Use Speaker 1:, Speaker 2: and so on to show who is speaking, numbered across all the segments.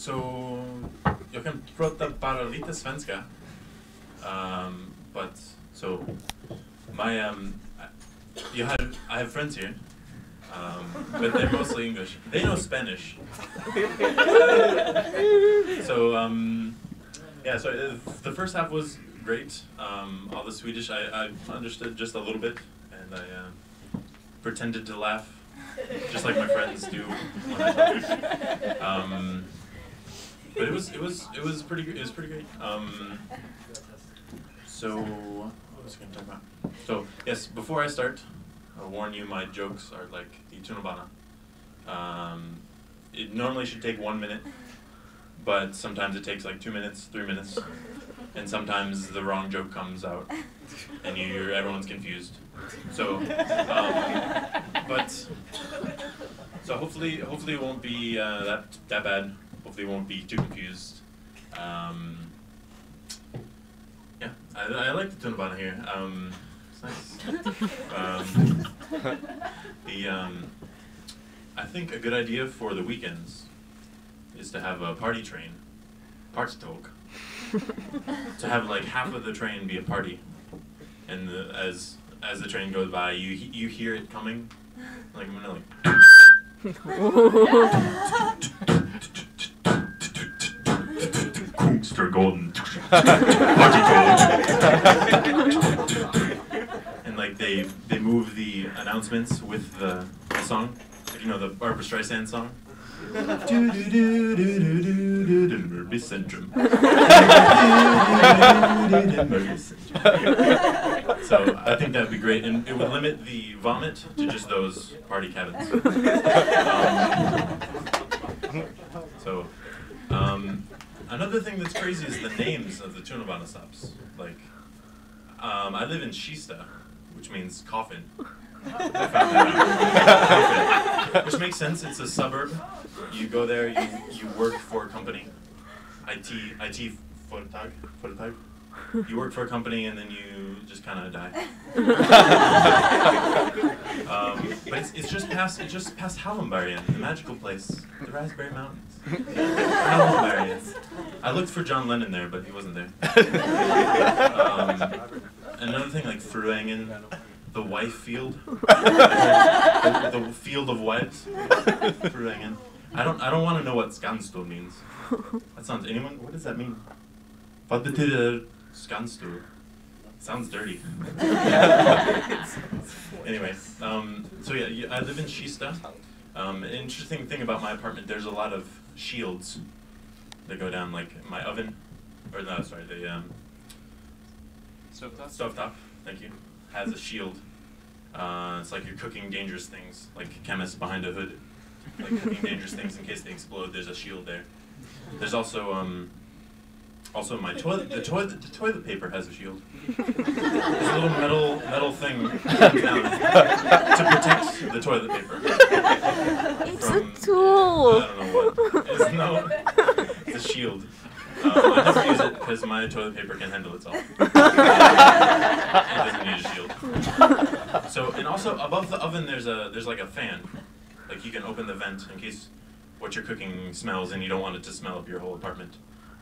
Speaker 1: Så jag kan prata bara lite svenska. But so my I have friends here, but they're mostly English. They know Spanish. So yeah, so the first half was great. All the Swedish I understood just a little bit, and I pretended to laugh, just like my friends do when I talk. But it was pretty good. It was pretty great. So what was I going to talk about? So yes, before I start, I'll warn you, my jokes are like the tunnelbana. It normally should take 1 minute, but sometimes it takes like 2 minutes, 3 minutes, and sometimes the wrong joke comes out, and everyone's confused. So, so hopefully it won't be that bad. Hopefully it won't be too confused. Yeah, I like the tunnelbana here. It's nice. I think a good idea for the weekends is to have a party train, partståg. To have like half of the train be a party, and as the train goes by, you hear it coming, like I'm gonna like. Golden and like they move the announcements with the song, like, you know, the Barbra Streisand song. Murby syndrome. So I think that'd be great, and it would limit the vomit to just those party cabins. Another thing that's crazy is the names of the tunnelbana stops. Like, I live in Kista, which means coffin. I found that out. Which makes sense. It's a suburb. You go there. You work for a company. IT företag. You work for a company and then you just kind of die. But it's just past Hallenbergen, the magical place, the Raspberry Mountains. Hallenbergen. I looked for John Lennon there, but he wasn't there. Another thing, like Fruengen, the wife field, the field of wives. Fruengen. I don't want to know what Skanstå means. That sounds. What does that mean? Vad betyder Skanstå? Sounds dirty. Anyway, so yeah, I live in Kista. An interesting thing about my apartment, there's a lot of shields that go down, like my oven, or no, sorry, the stovetop, thank you, has a shield. It's like you're cooking dangerous things, like chemists behind a hood, like cooking dangerous things in case they explode. There's a shield there. There's also my toilet. The toilet paper has a shield. There's a little metal thing down to protect the toilet paper.
Speaker 2: It's a tool.
Speaker 1: I don't know what. It's a shield. I never use it because my toilet paper can handle itself. It doesn't need a shield. So, and also above the oven, there's like a fan. Like you can open the vent in case what you're cooking smells and you don't want it to smell up your whole apartment.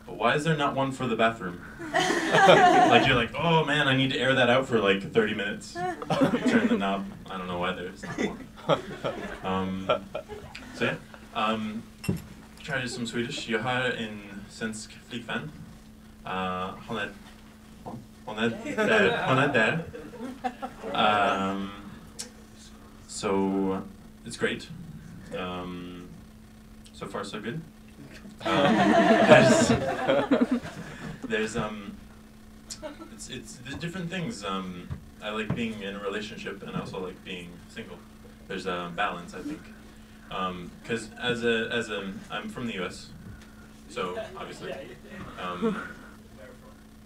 Speaker 1: But why is there not one for the bathroom? Like you're like, oh man, I need to air that out for like 30 minutes. You turn the knob. I don't know why there's not one. So yeah, try some Swedish. Jag har en svensk flickvän. Hon är där. So it's great. So far so good. There's different things. I like being in a relationship and I also like being single. There's a balance, I think. Because I'm from the U.S., so obviously.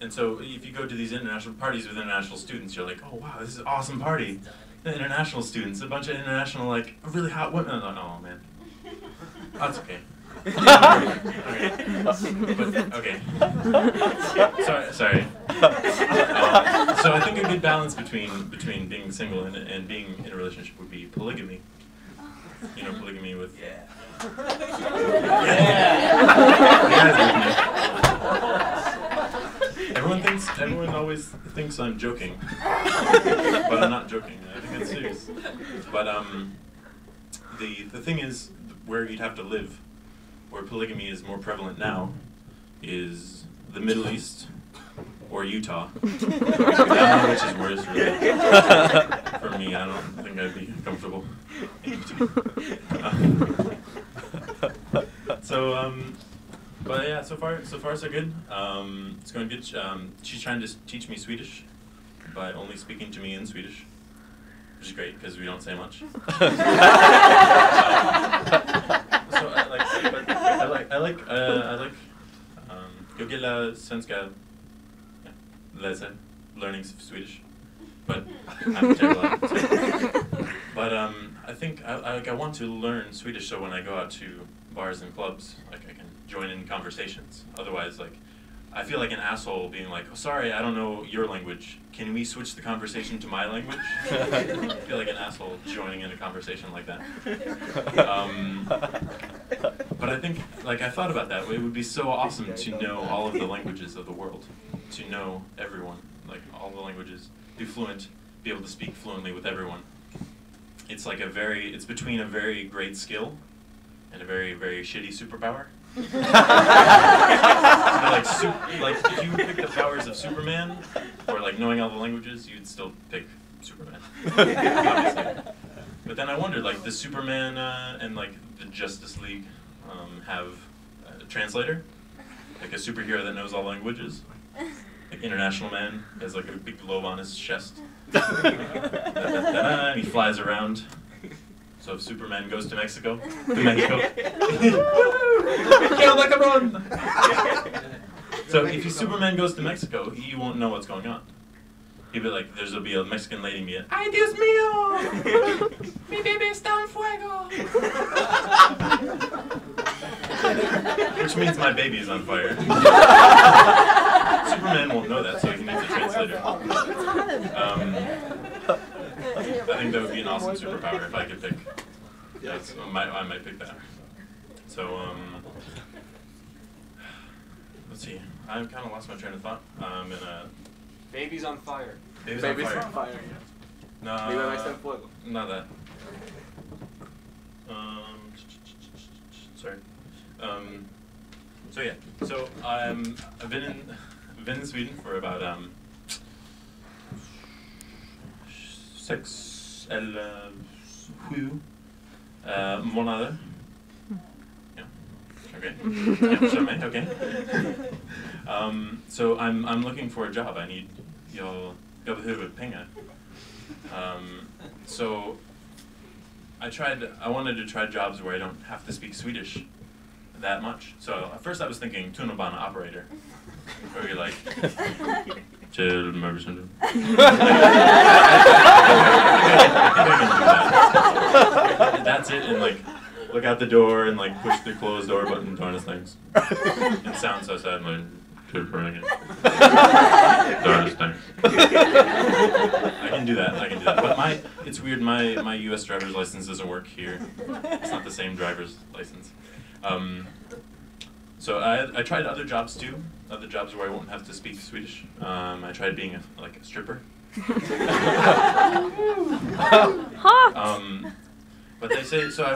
Speaker 1: And so if you go to these international parties with international students, you're like, oh wow, this is an awesome party. The international students, a bunch of international, like, really hot women. Oh man, that's okay. Okay. Sorry. So I think a good balance between being single and being in a relationship would be polygamy. You know, polygamy with. Yeah. always thinks I'm joking, but I'm not joking. I think it's serious. But the thing is, where you'd have to live, where polygamy is more prevalent now, is the Middle East or Utah. I don't know which is worse, really. For me, I don't think I'd be comfortable in between. But yeah, so far so good. It's going good. She's trying to teach me Swedish by only speaking to me in Swedish, which is great because we don't say much. So I like jag gillar svenska, läsa, learning Swedish, but I'm terrible at it. But I think I want to learn Swedish so when I go out to bars and clubs, like I can join in conversations. Otherwise, like I feel like an asshole being like, "Oh, sorry, I don't know your language. Can we switch the conversation to my language?" I feel like an asshole joining in a conversation like that. But I think, like, I thought about that. It would be so awesome to know all of the languages of the world, to know everyone, like all the languages, be fluent, be able to speak fluently with everyone. It's like it's between a very great skill and a very, very shitty superpower. like if you pick the powers of Superman, or like knowing all the languages, you'd still pick Superman, obviously. But then I wondered, like, does Superman and like the Justice League have a translator, like a superhero that knows all languages? Like International Man has like a big globe on his chest, and he flies around. So if Superman goes to Mexico, so if Superman goes to Mexico, he won't know what's going on. He'll be like, there'll be a Mexican lady be like, "Ay, Dios mío! Mi bebé está en fuego!" Which means my baby is on fire. Superman won't know that, so he needs a translator. I think that would be an awesome superpower if I could pick. I might pick that. So, let's see. I kind of lost my train of thought.
Speaker 3: Baby's on fire.
Speaker 1: Baby's on fire. No,
Speaker 3: Mi bebé está en fuego.
Speaker 1: Not that. Sorry. So yeah. So I've been in Sweden for about 6 eller 7 månader. Yeah. Okay. Yeah, show me. Okay. So I'm looking for a job. Jag behöver pengar. So I wanted to try jobs where I don't have to speak Swedish that much. So at first I was thinking tunnelbana operator, where you're like, "Till Mervison." That's it, and like look out the door and like push the closed door button, darn things. It sounds so sad, like, "Till Mervison." Darn things. I can do that. But it's weird. My U.S. driver's license doesn't work here. It's not the same driver's license. So I tried other jobs too. Other jobs where I won't have to speak Swedish. I tried being a stripper.
Speaker 2: Hot.
Speaker 1: But they say so. I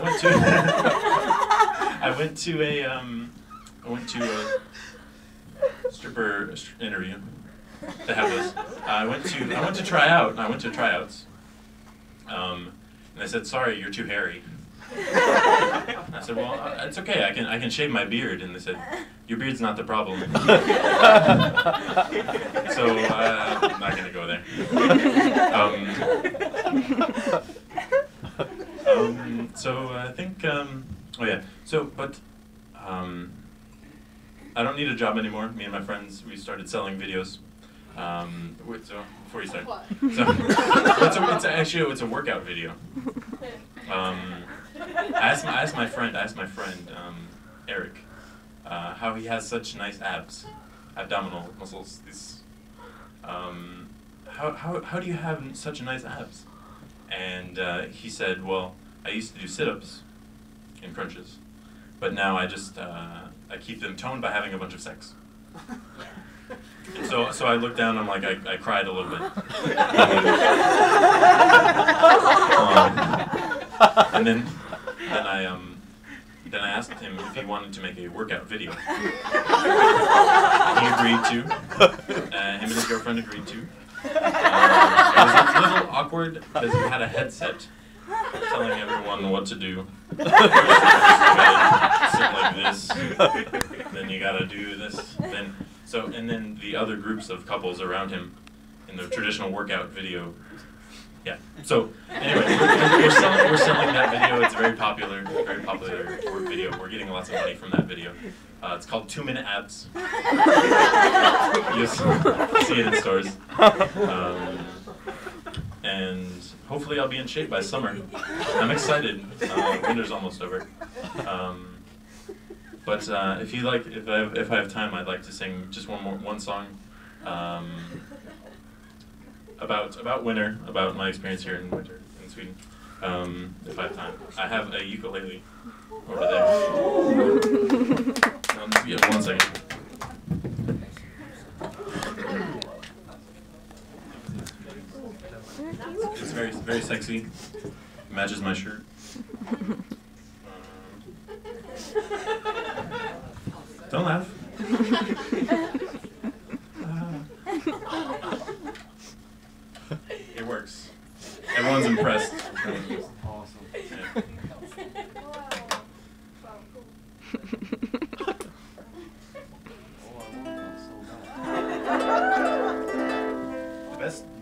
Speaker 1: went to a stripper interview. They have this. I went to try out. I went to tryouts. And they said, "Sorry, you're too hairy." And I said, "Well, it's okay. I can shave my beard." And they said, "Your beard's not the problem." So I'm not gonna go there. So I think. Oh yeah. So but. I don't need a job anymore. Me and my friends, we started selling videos. So before you start, so it's a workout video. I asked my friend Eric, how he has such nice abdominal muscles. How do you have such nice abs? And he said, "Well, I used to do sit-ups and crunches, but now I just I keep them toned by having a bunch of sex." So I looked down. I'm like, I cried a little bit. And then I asked him if he wanted to make a workout video. He agreed to. Him and his girlfriend agreed to. It was a little awkward because he had a headset telling everyone what to do. Sit like this. Then you gotta do this. And then the other groups of couples around him in the traditional workout video. Yeah. So anyway, we're selling that video. It's a very popular work video. We're getting lots of money from that video. It's called 2-Minute Abs. You'll see it in stores. And hopefully I'll be in shape by summer. I'm excited. Winter's almost over. But if I have time, I'd like to sing just one song about winter, about my experience here in winter in Sweden. If I have time, I have a ukulele over there. Yeah, 1 second. It's very sexy. Matches my shirt. Don't laugh. It works. Everyone's impressed.
Speaker 3: Awesome.
Speaker 1: Yeah.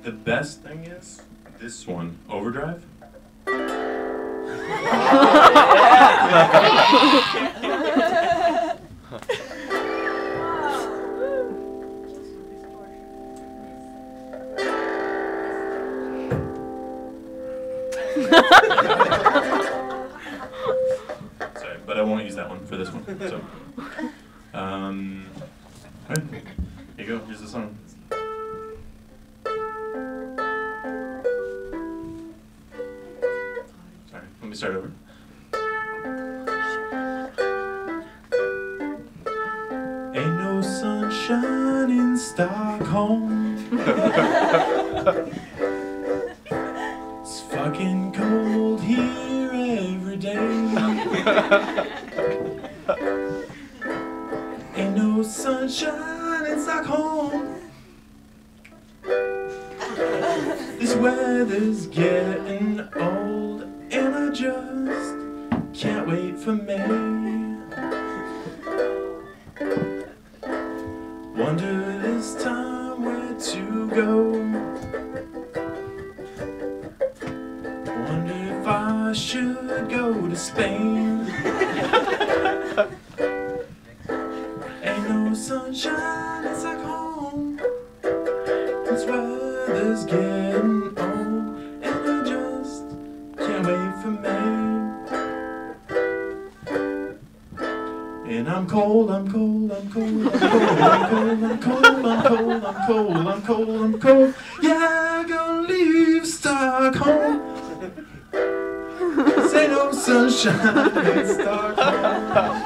Speaker 1: The best thing is this one, Overdrive. Sorry, but I won't use that one for this one. So, right, here you go. Here's the song. Sorry, let me start over. Ain't no sunshine in Stockholm. It's fucking cold here every day. Ain't no sunshine in Stockholm. This weather's getting old, and I just can't wait for May. Wonder this time where to go. Wonder if I should go to Spain. Ain't no sunshine, it's like home. This weather's getting old, and I just can't wait for May. And I'm cold, I'm cold, I'm cold, I'm cold, I'm cold, I'm cold, I'm cold, I'm cold, I'm cold. Yeah, I'm gonna leave Stockholm. This ain't no sunshine in Stockholm.